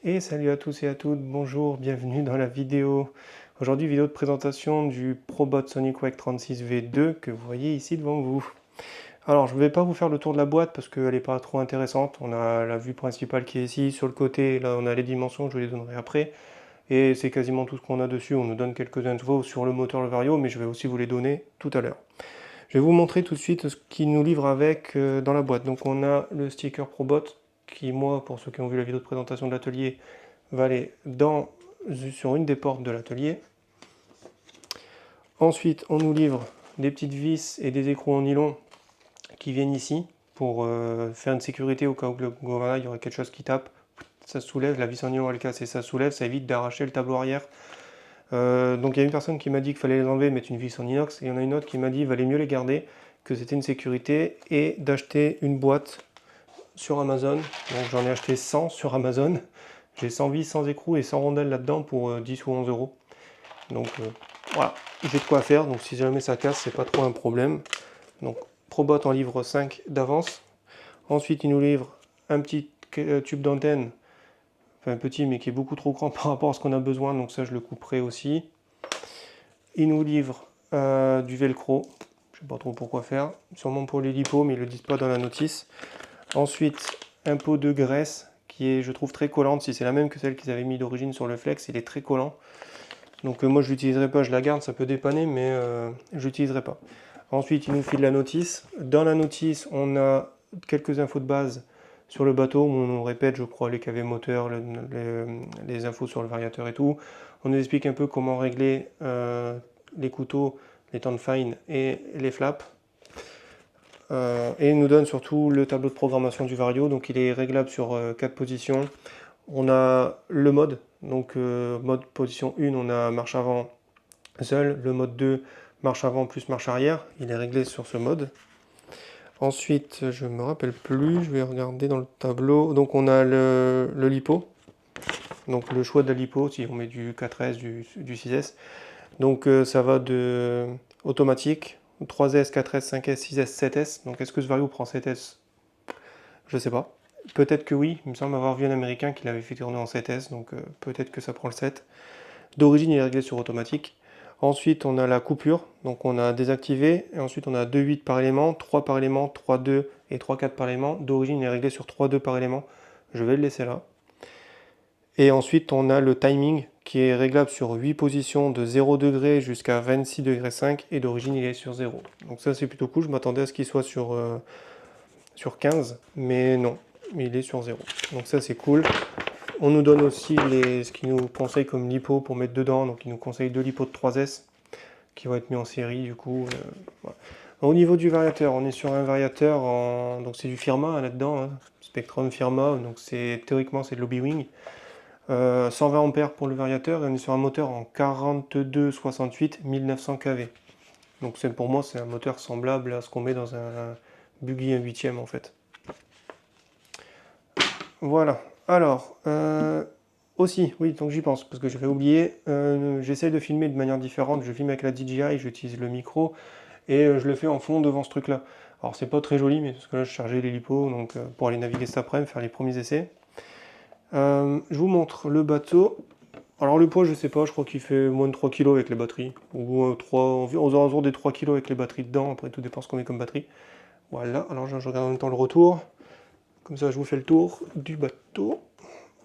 Et salut à tous et à toutes, bonjour, bienvenue dans la vidéo. Aujourd'hui, vidéo de présentation du Probot SonicWake 36V2 que vous voyez ici devant vous. Alors, je ne vais pas vous faire le tour de la boîte parce qu'elle n'est pas trop intéressante. On a la vue principale qui est ici, sur le côté, là on a les dimensions, je vous les donnerai après. Et c'est quasiment tout ce qu'on a dessus. On nous donne quelques infos sur le moteur, le Vario, mais je vais aussi vous les donner tout à l'heure. Je vais vous montrer tout de suite ce qu'il nous livre avec dans la boîte. Donc on a le sticker Probot qui, moi, pour ceux qui ont vu la vidéo de présentation de l'atelier, va aller sur une des portes de l'atelier. Ensuite, on nous livre des petites vis et des écrous en nylon qui viennent ici pour faire une sécurité au cas où il y aurait quelque chose qui tape. Ça soulève, la vis en nylon elle casse et ça soulève, ça évite d'arracher le tableau arrière. Donc il y a une personne qui m'a dit qu'il fallait les enlever et mettre une vis en inox, et il y en a une autre qui m'a dit qu'il valait mieux les garder, que c'était une sécurité, et d'acheter une boîte sur Amazon. Donc j'en ai acheté 100 sur Amazon. J'ai 100 vis, 100 écrous et 100 rondelles là-dedans pour 10 ou 11 euros. Donc voilà, j'ai de quoi faire, donc si jamais ça casse, c'est pas trop un problème. Donc Probot en livre 5 d'avance. Ensuite, il nous livre un petit tube d'antenne, enfin petit mais qui est beaucoup trop grand par rapport à ce qu'on a besoin, donc ça je le couperai aussi. Il nous livre du velcro, je sais pas trop pourquoi faire, sûrement pour les lipos, mais ils le disent pas dans la notice. Ensuite, un pot de graisse qui est, je trouve, très collante. Si c'est la même que celle qu'ils avaient mis d'origine sur le Flex, il est très collant. Donc moi, je l'utiliserai pas, je la garde, ça peut dépanner, mais je l'utiliserai pas. Ensuite, il nous file la notice. Dans la notice, on a quelques infos de base sur le bateau, où on répète, je crois, les KV moteurs, les infos sur le variateur et tout. On nous explique un peu comment régler les couteaux, les temps de fine et les flaps. Et il nous donne surtout le tableau de programmation du Vario, donc il est réglable sur 4 positions. On a le mode, donc mode position 1, on a marche avant seul, le mode 2, marche avant plus marche arrière, il est réglé sur ce mode. Ensuite, je ne me rappelle plus, je vais regarder dans le tableau, donc on a le lipo, donc le choix de la lipo, si on met du 4S, du 6S, donc ça va de automatique, 3S, 4S, 5S, 6S, 7S. Donc est-ce que ce Vario prend 7S? Je sais pas. Peut-être que oui. Il me semble avoir vu un américain qui l'avait fait tourner en 7S, donc peut-être que ça prend le 7. D'origine, il est réglé sur automatique. Ensuite, on a la coupure, donc on a désactivé. Et ensuite, on a 2,8 par élément, 3 par élément, 3,2 et 3,4 par élément. D'origine, il est réglé sur 3,2 par élément. Je vais le laisser là. Et ensuite, on a le timing qui est réglable sur 8 positions de 0 degré jusqu'à 26 degrés 5 et d'origine il est sur 0. Donc ça c'est plutôt cool, je m'attendais à ce qu'il soit sur 15, mais non, il est sur 0. Donc ça c'est cool. On nous donne aussi ce qu'il nous conseille comme lipo pour mettre dedans, donc il nous conseille 2 lipos de 3S qui vont être mis en série du coup. Voilà. Au niveau du variateur, on est sur un variateur donc c'est du Firma là-dedans, hein, Spectrum Firma, donc théoriquement c'est de l'Hobby-Wing. 120 ampères pour le variateur et on est sur un moteur en 4268 1900 kV. Donc pour moi c'est un moteur semblable à ce qu'on met dans un buggy 1/8 en fait. Voilà. Alors aussi, oui, donc j'y pense parce que j'avais oublié. J'essaie de filmer de manière différente. Je filme avec la DJI, j'utilise le micro et je le fais en fond devant ce truc là. Alors c'est pas très joli, mais parce que là je chargeais les lipos donc pour aller naviguer cet après-midi, faire les premiers essais. Je vous montre le bateau. Alors le poids je sais pas, je crois qu'il fait moins de 3 kg avec les batteries. Ou aux alentours des 3 kg avec les batteries dedans, après tout dépend ce qu'on met comme batterie. Voilà, alors je regarde en même temps le retour. Comme ça je vous fais le tour du bateau.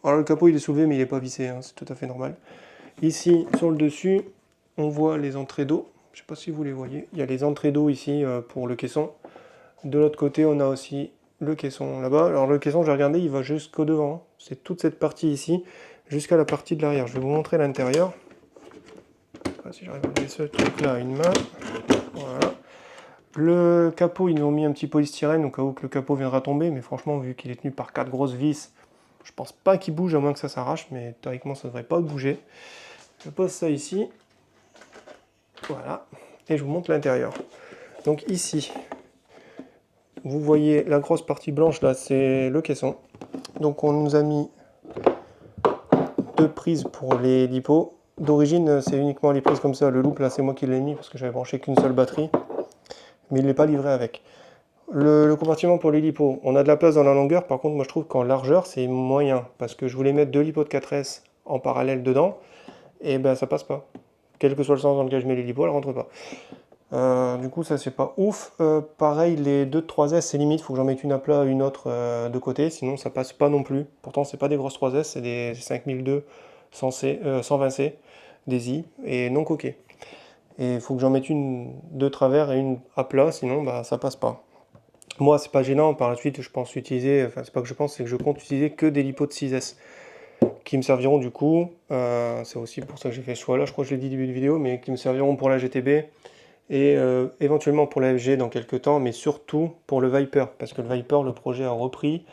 Alors le capot il est soulevé mais il n'est pas vissé, hein, c'est tout à fait normal. Ici sur le dessus, on voit les entrées d'eau. Je sais pas si vous les voyez. Il y a les entrées d'eau ici pour le caisson. De l'autre côté on a aussi le caisson là-bas. Alors le caisson, j'ai regardé, il va jusqu'au devant. C'est toute cette partie ici, jusqu'à la partie de l'arrière. Je vais vous montrer l'intérieur. Si j'arrive à lever ce truc-là à une main. Voilà. Le capot, ils nous ont mis un petit polystyrène, au cas où que le capot viendra tomber. Mais franchement, vu qu'il est tenu par 4 grosses vis, je pense pas qu'il bouge, à moins que ça s'arrache. Mais théoriquement, ça devrait pas bouger. Je pose ça ici. Voilà. Et je vous montre l'intérieur. Donc ici, vous voyez la grosse partie blanche là, c'est le caisson. Donc on nous a mis 2 prises pour les lipos. D'origine, c'est uniquement les prises comme ça. Le loop là, c'est moi qui l'ai mis parce que j'avais branché qu'une seule batterie. Mais il n'est pas livré avec. Le compartiment pour les lipos, on a de la place dans la longueur, par contre moi je trouve qu'en largeur c'est moyen, parce que je voulais mettre deux lipos de 4S en parallèle dedans, et ben ça passe pas. Quel que soit le sens dans lequel je mets les lipos, elle rentre pas. Du coup ça c'est pas ouf. Pareil les deux de 3S c'est limite, faut que j'en mette une à plat, une autre de côté, sinon ça passe pas non plus. Pourtant c'est pas des grosses 3S, c'est des 5002 120C, des I, et non coquées. Et il faut que j'en mette une de travers et une à plat, sinon bah ça passe pas. Moi, c'est pas gênant. Par la suite, je pense utiliser, enfin, c'est pas que je pense, c'est que je compte utiliser que des lipos de 6S qui me serviront du coup. C'est aussi pour ça que j'ai fait ce choix-là. Je crois que je l'ai dit au début de vidéo, mais qui me serviront pour la GTB et éventuellement pour la FG dans quelques temps, mais surtout pour le Viper parce que le Viper, le projet a repris.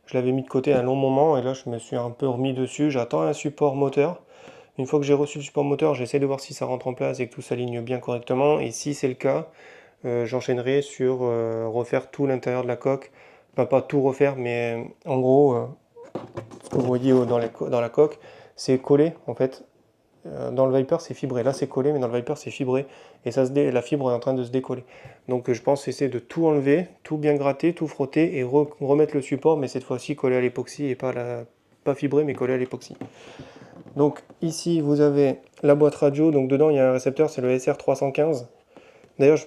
Je l'avais mis de côté un long moment et là, je me suis un peu remis dessus. J'attends un support moteur. Une fois que j'ai reçu le support moteur, j'essaie de voir si ça rentre en place et que tout s'aligne bien correctement. Et si c'est le cas, j'enchaînerai sur refaire tout l'intérieur de la coque. Enfin, pas tout refaire, mais en gros, ce que vous voyez dans la coque, c'est collé en fait. Dans le Viper, c'est fibré. Là, c'est collé, mais dans le Viper, c'est fibré. Et la fibre est en train de se décoller. Donc, je pense essayer de tout enlever, tout bien gratter, tout frotter et remettre le support, mais cette fois-ci collé à l'époxy et pas fibré, mais collé à l'époxy. Donc, ici, vous avez la boîte radio. Donc, dedans, il y a un récepteur, c'est le SR315. D'ailleurs, je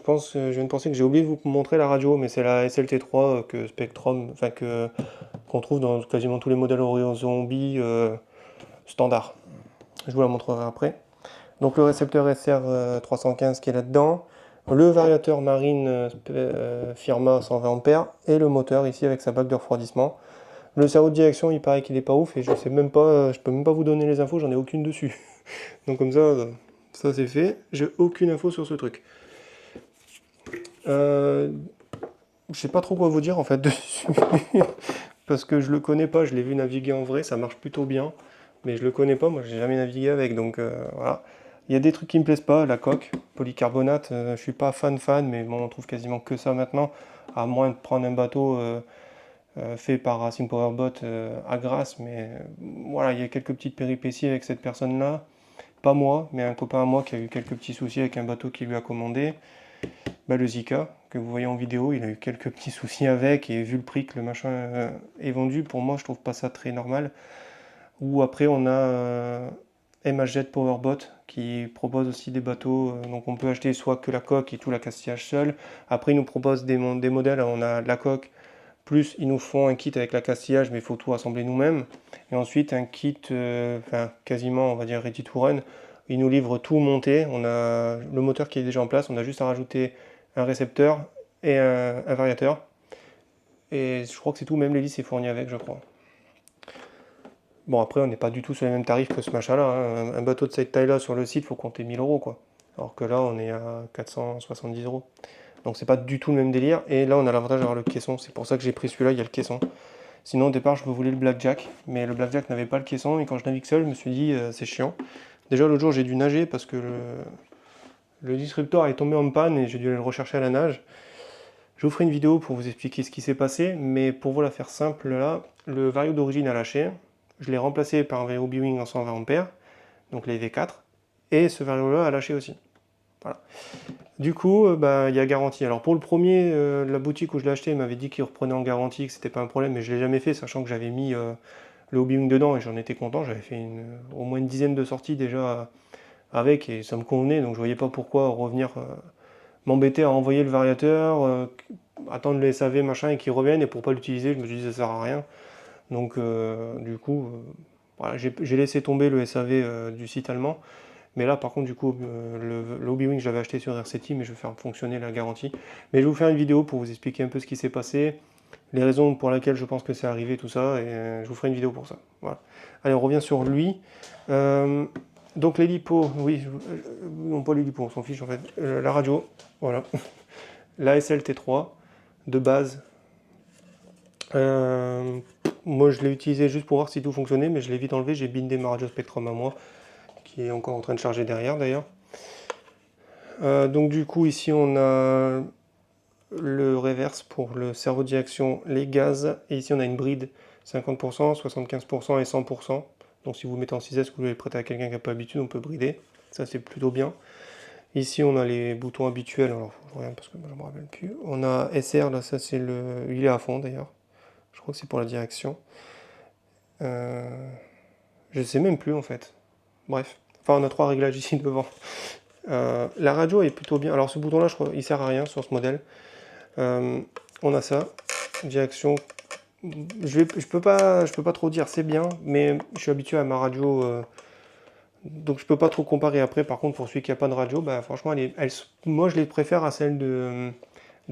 viens de penser que j'ai oublié de vous montrer la radio, mais c'est la SLT3 que Spectrum, enfin qu'on trouve dans quasiment tous les modèles Oreo Zombie standard. Je vous la montrerai après. Donc le récepteur SR315 qui est là-dedans, le variateur Marine Firma 120 A et le moteur ici avec sa bague de refroidissement. Le cerveau de direction, il paraît qu'il est pas ouf et je sais même pas, je peux même pas vous donner les infos, j'en ai aucune dessus. Donc comme ça c'est fait. J'ai aucune info sur ce truc. Euh, Je sais pas trop quoi vous dire en fait dessus. Parce que je le connais pas, je l'ai vu naviguer en vrai, ça marche plutôt bien. Mais je le connais pas, moi j'ai jamais navigué avec, donc voilà. Il y a des trucs qui me plaisent pas, la coque, polycarbonate, je suis pas fan, mais bon, on trouve quasiment que ça maintenant, à moins de prendre un bateau fait par Racing Powerbot à Grasse, mais voilà, il y a quelques petites péripéties avec cette personne-là. Pas moi, mais un copain à moi qui a eu quelques petits soucis avec un bateau qu'il lui a commandé. Bah, le Zika, que vous voyez en vidéo, il a eu quelques petits soucis avec, et vu le prix que le machin est vendu, pour moi je trouve pas ça très normal. Ou après on a MHZ Powerbot qui propose aussi des bateaux, donc on peut acheter soit que la coque et tout l'accastillage seul. Après ils nous proposent des modèles, on a la coque, plus ils nous font un kit avec l'accastillage, mais il faut tout assembler nous-mêmes. Et ensuite un kit, enfin quasiment on va dire ready to run, ils nous livrent tout monté, on a le moteur qui est déjà en place, on a juste à rajouter un récepteur et un variateur. Et je crois que c'est tout, même l'hélice est fournie avec, je crois. Bon, après, on n'est pas du tout sur les mêmes tarifs que ce machin-là, hein. Un bateau de cette taille-là sur le site, il faut compter 1000 euros, quoi. Alors que là, on est à 470 euros. Donc, c'est pas du tout le même délire. Et là, on a l'avantage d'avoir le caisson. C'est pour ça que j'ai pris celui-là, il y a le caisson. Sinon, au départ, je voulais le Blackjack. Mais le Blackjack n'avait pas le caisson. Et quand je navigue seul, je me suis dit, c'est chiant. Déjà, l'autre jour, j'ai dû nager parce que le disruptor est tombé en panne et j'ai dû aller le rechercher à la nage. Je vous ferai une vidéo pour vous expliquer ce qui s'est passé, mais pour vous la faire simple, là, le Vario d'origine a lâché. Je l'ai remplacé par un Vario B-Wing en 120 A, donc les V4, et ce Vario-là a lâché aussi. Voilà. Du coup, bah, il y a garantie. Alors pour le premier, la boutique où je l'ai acheté m'avait dit qu'il reprenait en garantie, que c'était pas un problème, mais je l'ai jamais fait, sachant que j'avais mis le Hobby-Wing dedans et j'en étais content. J'avais fait au moins une dizaine de sorties déjà avec et ça me convenait, donc je voyais pas pourquoi revenir m'embêter à envoyer le variateur, attendre le SAV machin et qu'il revienne, et pour pas l'utiliser, je me suis dit ça sert à rien. Donc du coup, voilà, j'ai laissé tomber le SAV du site allemand. Mais là, par contre, du coup, le Hobby-Wing, je l'avais acheté sur RCT, mais je vais faire fonctionner la garantie. Mais je vais vous faire une vidéo pour vous expliquer un peu ce qui s'est passé, les raisons pour lesquelles je pense que c'est arrivé, tout ça, et je vous ferai une vidéo pour ça. Voilà. Allez, on revient sur lui. Euh, donc les lipos, oui, non pas les lipos, on s'en fiche en fait. La radio, voilà. La SLT3 de base. Euh, Moi, je l'ai utilisé juste pour voir si tout fonctionnait, mais je l'ai vite enlevé. J'ai bindé ma radio Spectrum à moi, qui est encore en train de charger derrière d'ailleurs. Donc du coup, ici, on a le reverse pour le cerveau de direction, les gaz, et ici, on a une bride 50%, 75% et 100%. Donc si vous mettez en 6S, que vous voulez le prêter à quelqu'un qui n'a pas l'habitude, on peut brider. Ça, c'est plutôt bien. Ici, on a les boutons habituels. Alors, je regarde parce que je me rappelle plus. On a SR, là, ça c'est le. Il est à fond d'ailleurs. Je crois que c'est pour la direction. Je sais même plus en fait. Bref. Enfin, on a 3 réglages ici devant. La radio est plutôt bien. Alors, ce bouton-là, je crois, il sert à rien sur ce modèle. On a ça. Direction. Je peux pas trop dire c'est bien, mais je suis habitué à ma radio. Donc je peux pas trop comparer après. Par contre, pour celui qui a pas de radio, bah, franchement, moi je les préfère à celles de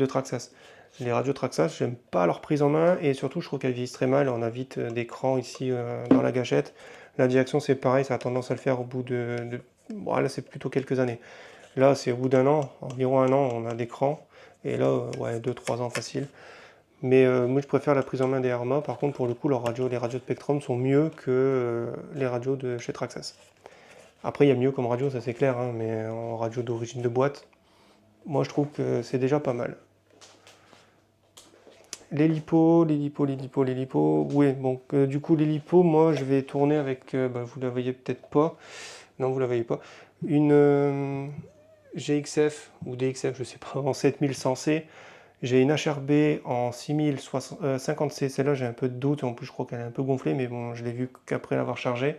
Traxxas. Les radios Traxxas, j'aime pas leur prise en main et surtout je trouve qu'elles vieillissent très mal. On a vite d'écran ici dans la gâchette. La direction c'est pareil, ça a tendance à le faire au bout bon, là c'est plutôt quelques années. Là c'est au bout d'un an, environ un an, on a d'écran. Et là, ouais, 2-3 ans facile. Mais moi je préfère la prise en main des Arma. Par contre, pour le coup, les radios de Spectrum sont mieux que les radios de chez Traxxas. Après, il y a mieux comme radio, ça c'est clair, hein, mais en radio d'origine de boîte, moi je trouve que c'est déjà pas mal. Les lipos. Oui, donc du coup, les lipos, moi je vais tourner avec, bah, vous la voyez peut-être pas, non, vous la voyez pas, une GXF ou DXF, je sais pas, en 7100C. J'ai une HRB en 6050C, celle-là j'ai un peu de doute, en plus je crois qu'elle est un peu gonflée, mais bon, je l'ai vu qu'après l'avoir chargée.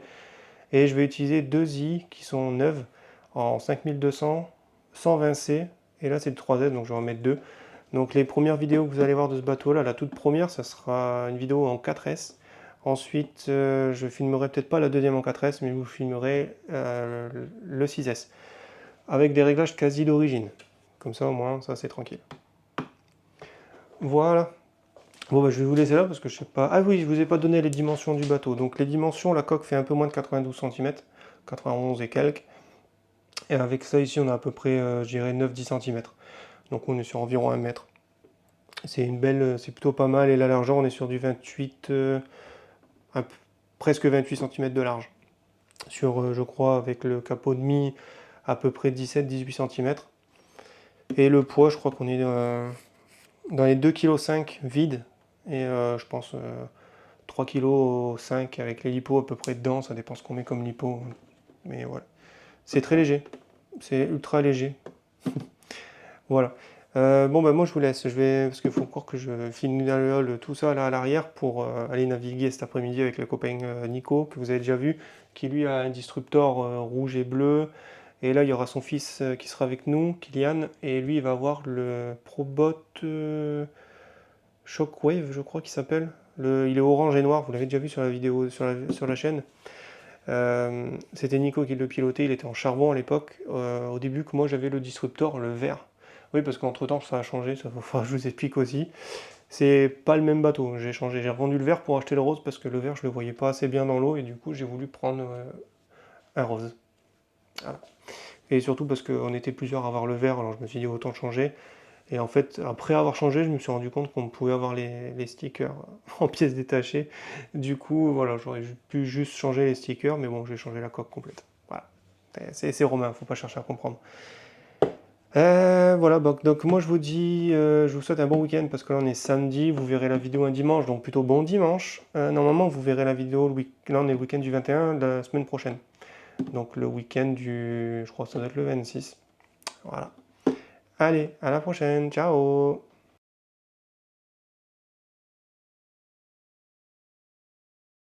Et je vais utiliser deux i qui sont neuves en 5200, 120C, et là c'est le 3Z, donc je vais en mettre deux. Donc les premières vidéos que vous allez voir de ce bateau-là, la toute première, ça sera une vidéo en 4S. Ensuite, je filmerai peut-être pas la deuxième en 4S, mais je vous filmerai le 6S, avec des réglages quasi d'origine. Comme ça au moins, ça c'est tranquille. Voilà. Bon, bah, je vais vous laisser là parce que je sais pas. Ah oui, je vous ai pas donné les dimensions du bateau. Donc les dimensions, la coque fait un peu moins de 92 cm, 91 et quelques. Et avec ça ici, on a à peu près, je dirais, 9-10 cm. Donc on est sur environ 1 mètre. C'est une belle, c'est plutôt pas mal. Et la largeur, on est sur du 28, presque 28 cm de large. Sur, je crois, avec le capot de mi, à peu près 17-18 cm. Et le poids, je crois qu'on est dans les 2,5 kg vide. Et je pense 3,5 kg avec les lipos à peu près dedans, ça dépend ce qu'on met comme lipo. Mais voilà. C'est très léger. C'est ultra léger. Voilà. Bon, bah moi je vous laisse. Parce qu'il faut encore que je finale tout ça là à l'arrière pour aller naviguer cet après-midi avec le copain Nico, que vous avez déjà vu, qui lui a un disruptor rouge et bleu. Et là, il y aura son fils qui sera avec nous, Kylian, et lui, il va avoir le Probot Shockwave, je crois qu'il s'appelle. Il est orange et noir, vous l'avez déjà vu sur la vidéo, sur la chaîne. C'était Nico qui le pilotait, il était en charbon à l'époque. Au début que moi j'avais le disruptor, le vert. Oui, parce qu'entre temps ça a changé, ça faut je vous explique aussi. C'est pas le même bateau, j'ai changé, j'ai revendu le vert pour acheter le rose parce que le vert je le voyais pas assez bien dans l'eau et du coup j'ai voulu prendre un rose. Voilà. Et surtout parce qu'on était plusieurs à avoir le vert, alors je me suis dit autant changer. Et en fait, après avoir changé, je me suis rendu compte qu'on pouvait avoir les stickers en pièces détachées. Du coup, voilà, j'aurais pu juste changer les stickers, mais bon, j'ai changé la coque complète. Voilà. C'est Romain, faut pas chercher à comprendre. Voilà, donc moi je vous dis, je vous souhaite un bon week-end parce que là on est samedi, vous verrez la vidéo un dimanche, donc plutôt bon dimanche. Normalement, vous verrez la vidéo, là on est le week-end du 21, la semaine prochaine. Donc le week-end je crois que ça doit être le 26. Voilà. Allez, à la prochaine, ciao!